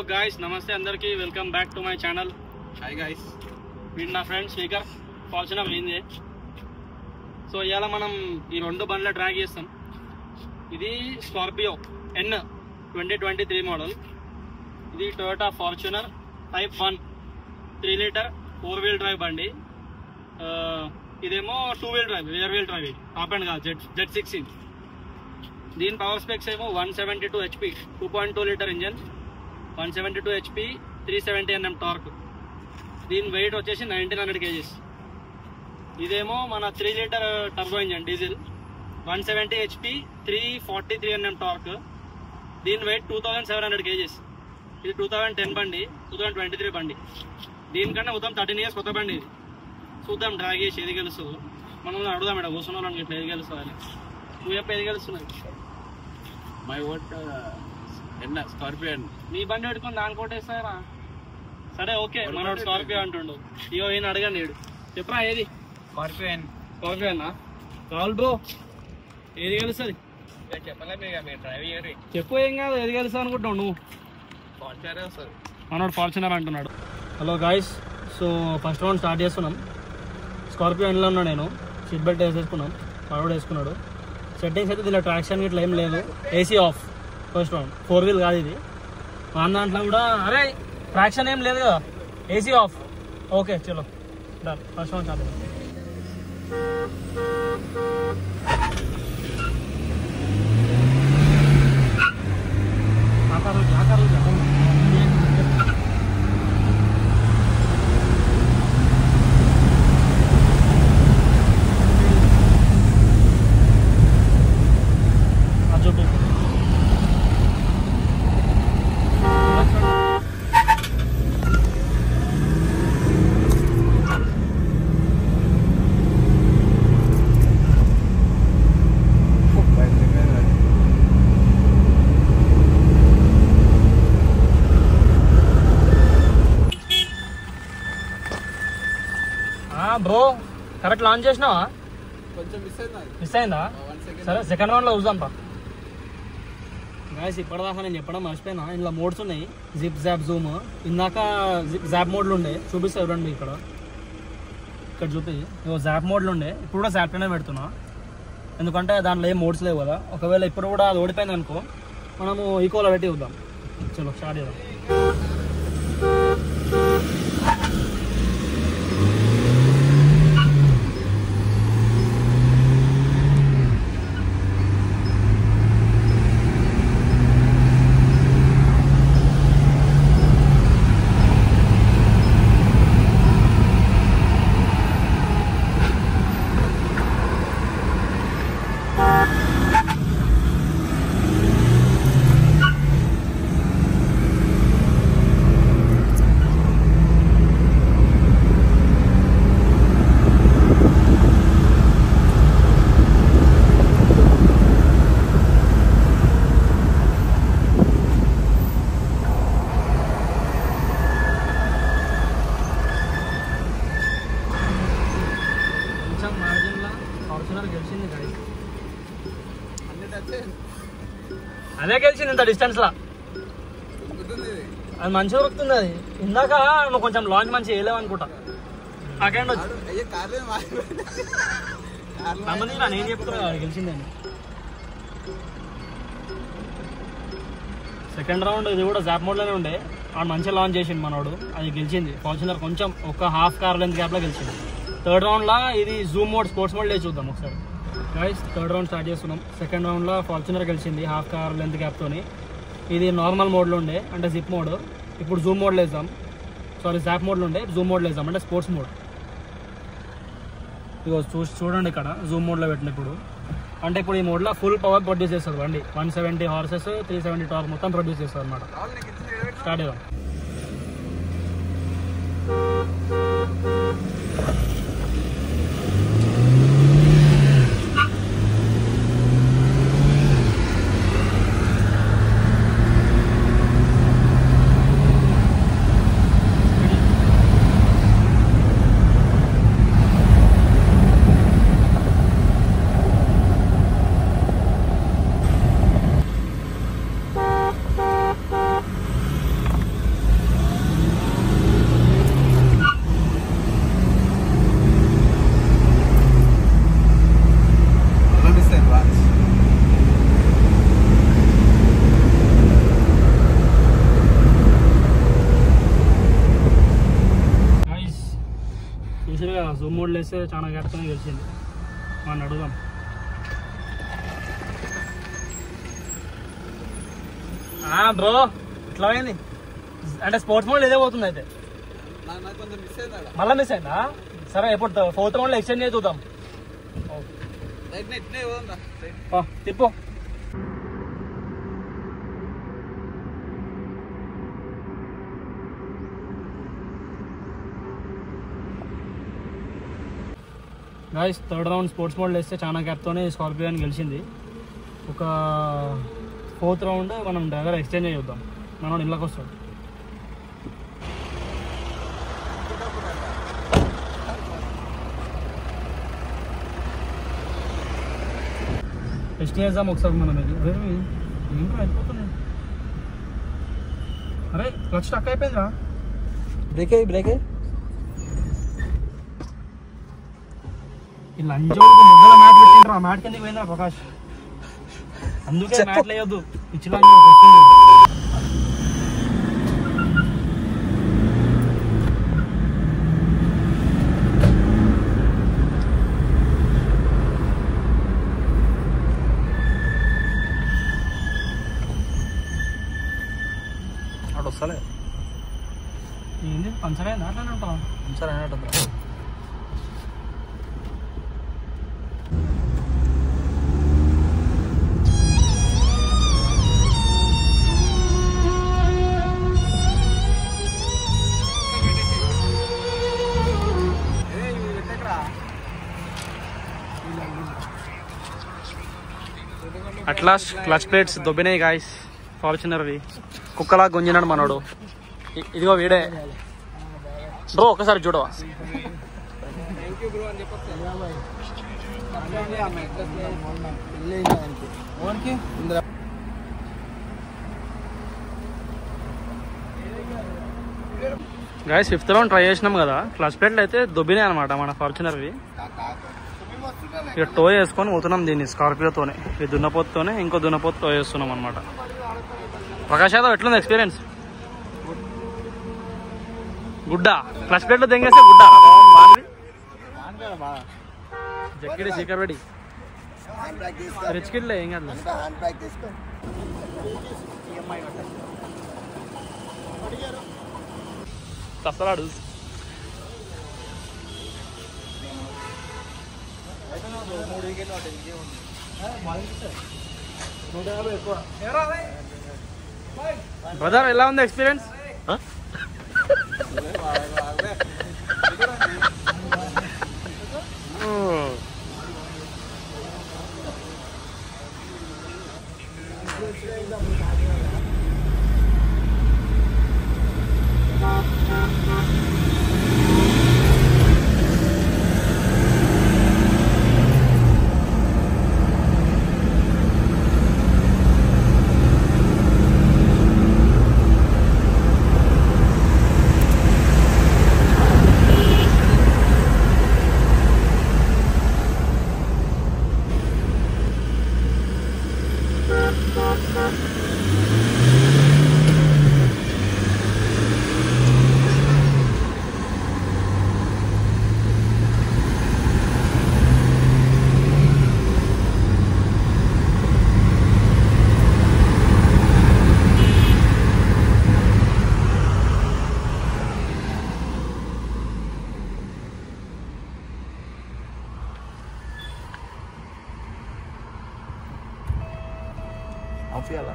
guys, namaste andarki. Welcome back to my channel. Hi guys. వీడు నా friend speaker Fortuner పోయింది. So ఇవాళ మనం ఈ రెండు బండ్ల ట్రాక్ చేస్తాం. ఇది స్కార్పియో ఎన్ 2023 మోడల్. ఇది Toyota Fortuner type 1 3 litre 4 wheel drive బండి. ఇదేమో 2 wheel drive, rear wheel drive, top and కాదు, Z16. దీని పవర్ స్పెక్స్ ఏమో 172 HP 2.2 litre engine, 172 HP 370 Nm torque. దీని వెయిట్ వచ్చేసి 1900 kgs. ఇదేమో మన 3 litre turbo engine diesel, 170 HP 343 Nm torque. దీని వెయిట్ 2700 kgs. ఇది 2010 బండి, 2023 బండి. దీనికన్నా మొత్తం 13 years కొత్త బండి. ఇది చూద్దాం డ్రాగ్ చేసి ఏది గెలుస్తుందో. మనం అడుగుదాం ఇక్కడ కూర్చున్న వాళ్ళకి ఇట్లా ఏది గెలుస్తుంది అని. నువ్వు చెప్ప ఏది గెలుస్తున్నది? My vote Scorpio. నీ బండి పెట్టుకుని దాని కోటేస్తారా? సరే ఓకే, మనోడు స్కార్పియో అంటుండు. ఇయో ఈయన అడగండి, ఏడు చెప్పరా ఏది? స్కార్పియో అన్నా కావాలి బ్రో. ఏది గెలుస్తుంది చెప్పలే మీరు డ్రైవ్ చేయరు. చెప్పు, ఏం కాదు, ఏది గెలుస్తా అనుకుంటావు నువ్వు? ఫార్చునరే వస్తుంది. మనోడు ఫార్చునర్ అంటున్నాడు. Hello guys, so first round start చేస్తున్నాం. స్కార్పియో ఎండ్లో ఉన్నాడు, నేను సీట్ బెల్ట్ వేసేసుకున్నాం, మనోడు వేసుకున్నాడు. సెట్టింగ్స్ అయితే దీనిలో ట్రాక్షన్ ఇట్లా ఏం లేదు, AC off. First round 4 wheel కాదు ఇది. మన దాంట్లో కూడా అరే ట్రాక్షన్ ఏం లేదు కదా, ఏసీ ఆఫ్. ఓకే చలో done. First round start. Bro correct launch చేసినావా? కొంచెం మిస్ అయిందా? సరే సెకండ్ రౌండ్లో చూద్దాం పా. గాయస్ ఇప్పటిదాకా నేను చెప్పడం మర్చిపోయినా, ఇందులో మోడ్స్ ఉన్నాయి, జిప్ జాప్ జూమ్. ఇందాక జాప్ మోడ్లు ఉండే, చూపిస్తా చూడండి. ఇక్కడ చూపి జాప్ మోడ్లు ఉండే, ఇప్పుడు కూడా జాప్లోనే పెడుతున్నా, ఎందుకంటే దాంట్లో ఏం మోడ్స్ లేవు కదా. ఒకవేళ ఇప్పుడు కూడా అది ఓడిపోయింది అనుకో, మనము ఈకోలో పెట్టి చూద్దాం. చలో స్టార్ట్ చేద్దాం. అదే గెలిచింది ఇంత డిస్టెన్స్ లా, అది మంచిగా ఉరుకుతుంది. అది ఇందాక నువ్వు కొంచెం లాంచ్ మంచిగా వేయలేవు అనుకుంటా. సెకండ్ వచ్చి నేను చెప్తున్నా గెలిచిందండి. సెకండ్ రౌండ్ ఇది కూడా జాప్ మోడ్లోనే ఉండే, ఆడు మంచిగా లాంచ్ చేసింది మనోడు, అది గెలిచింది. ఫార్చునర్ కొంచెం ఒక హాఫ్ కార్ లెంత్ గ్యాప్లో గెలిచింది. థర్డ్ రౌండ్లో ఇది జూమ్ మోడ్, స్పోర్ట్స్ మోడ్ లేదు, చూద్దాం ఒకసారి. గైస్ థర్డ్ రౌండ్ స్టార్ట్ చేస్తున్నాం. సెకండ్ రౌండ్లో ఫార్చునర్ గెలిచింది హాఫ్ కార్ లెంత్ గ్యాప్తోని. ఇది నార్మల్ మోడ్లో ఉండే, అంటే జిప్ మోడ్. ఇప్పుడు జూమ్ మోడ్లో వేద్దాం, సారీ జాప్ మోడ్లో ఉండే, జూమ్ మోడ్లో వేద్దాం, అంటే స్పోర్ట్స్ మోడ్. ఇగో చూడండి ఇక్కడ జూమ్ మోడ్లో పెట్టినప్పుడు, అంటే ఇప్పుడు ఈ మోడ్లో ఫుల్ పవర్ ప్రొడ్యూస్ చేస్తుంది బండి. 170 హార్సెస్ 370 టార్క్ మొత్తం ప్రొడ్యూస్ చేస్తుంది అనమాట. స్టార్ట్ చేద్దాం. మోడ్లో వేస్తే చాలా గ్యాప్తోనే గెలిచింది. మనం అడుగుదాం. బ్రో ఇట్లా అయింది అంటే స్పోర్ట్స్ మోడ్ ఏదో పోతుంది అయితే మళ్ళీ మిస్ అయిందా? సరే ఇప్పుడు 4th రౌండ్లో ఎక్స్చేంజ్ చేసి చూద్దాం. తిప్పు. గాయ్స్ 3rd రౌండ్ స్పోర్ట్స్ మోడ్లో వేస్తే చాలా గ్యాప్తోనే స్కార్పియో గెలిచింది. ఒక 4th రౌండ్ మనం డ్రైవర్ ఎక్స్చేంజ్ చేద్దాం. మనం ఇళ్ళకి వస్తాం. టెస్ట్ చేద్దాం ఒకసారి మనం. ఏంటో అయిపోతుంది. అరే క్లచ్ స్టక్ అయిపోయిందిరా. బ్రేక్ ఈ లంచోడికి ముద్దల మ్యాట్ పెట్టిండ్రు. ఆ మ్యాట్ కిందకి పోయిందా ప్రకాష్? అందుకే మ్యాట్ లేయొద్దు. పిచ్చిలా అటు వస్తలే. ఏంది పంచర్ అయిందా? అట్లనే ఉంటావా? పంచర్ అయినట్టు. అట్లా క్లచ్ ప్లేట్స్ దొబ్బినాయి గాయస్. ఫార్చునర్వి కుక్కలా గుంజినాడు మనోడు. ఇదిగో వీడే బ్రో, ఒకసారి చూడవా? గాయస్ 5th రౌండ్ ట్రై చేసినాం కదా. క్లచ్ ప్లేట్లు అయితే దొబ్బినాయి అనమాట మన ఫార్చునర్వి. ఇక టో వేసుకొని పోతున్నాం దీన్ని స్కార్పియోతోనే. ఈ దున్నపోతుతోనే ఇంకో దున్నపోతు టో వేస్తున్నాం అనమాట. ప్రకాష్ యాదవ్ ఎట్లుంది ఎక్స్పీరియన్స్? గుడ్డా క్లచ్ ప్లేట్లో దెంగేస్తే గుడ్డా జక్కిడి శేఖర్ రెడ్డి రిచ్ కిడ్లే ఏం కాదు. తప్పలాడు. బ్రదర్ ఎలా ఉంది ఎక్స్పీరియన్స్? ఆఫ్ చేయాలా?